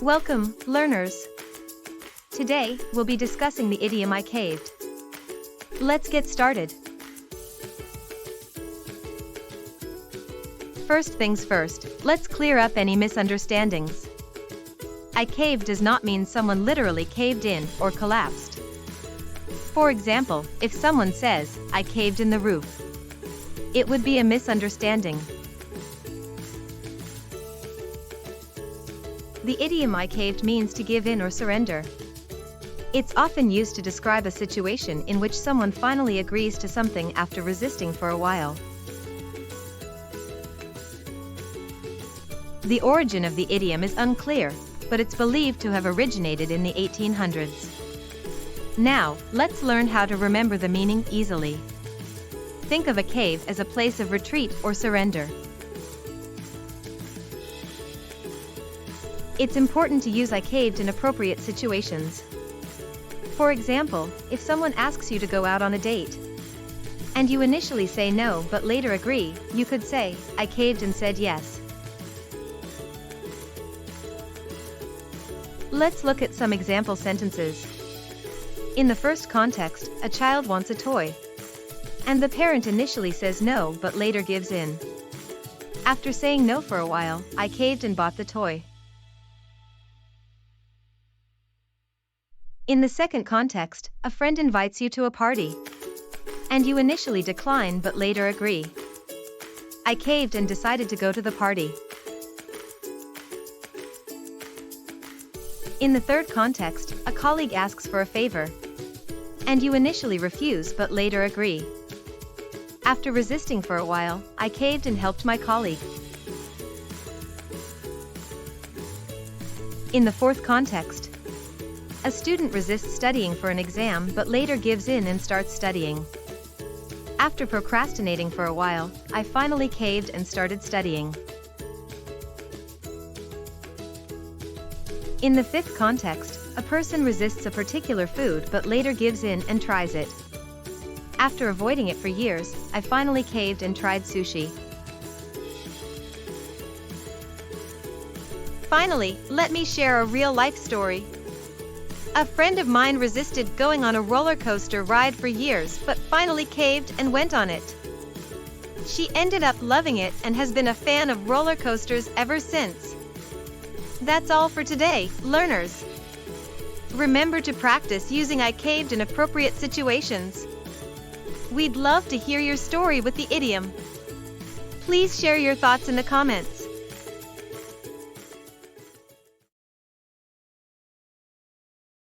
Welcome, learners! Today, we'll be discussing the idiom I caved. Let's get started. First things first, let's clear up any misunderstandings. I caved does not mean someone literally caved in or collapsed. For example, if someone says, "I caved in the roof," it would be a misunderstanding. The idiom I caved means to give in or surrender. It's often used to describe a situation in which someone finally agrees to something after resisting for a while. The origin of the idiom is unclear, but it's believed to have originated in the 1800s. Now, let's learn how to remember the meaning easily. Think of a cave as a place of retreat or surrender. It's important to use I caved in appropriate situations. For example, if someone asks you to go out on a date, and you initially say no but later agree, you could say, "I caved and said yes." Let's look at some example sentences. In the first context, a child wants a toy, and the parent initially says no but later gives in. After saying no for a while, I caved and bought the toy. In the second context, a friend invites you to a party, and you initially decline but later agree. I caved and decided to go to the party. In the third context, a colleague asks for a favor, and you initially refuse but later agree. After resisting for a while, I caved and helped my colleague. In the fourth context, a student resists studying for an exam but later gives in and starts studying. After procrastinating for a while, I finally caved and started studying. In the fifth context, a person resists a particular food but later gives in and tries it. After avoiding it for years, I finally caved and tried sushi. Finally, let me share a real-life story. A friend of mine resisted going on a roller coaster ride for years but finally caved and went on it. She ended up loving it and has been a fan of roller coasters ever since. That's all for today, learners. Remember to practice using I caved in appropriate situations. We'd love to hear your story with the idiom. Please share your thoughts in the comments.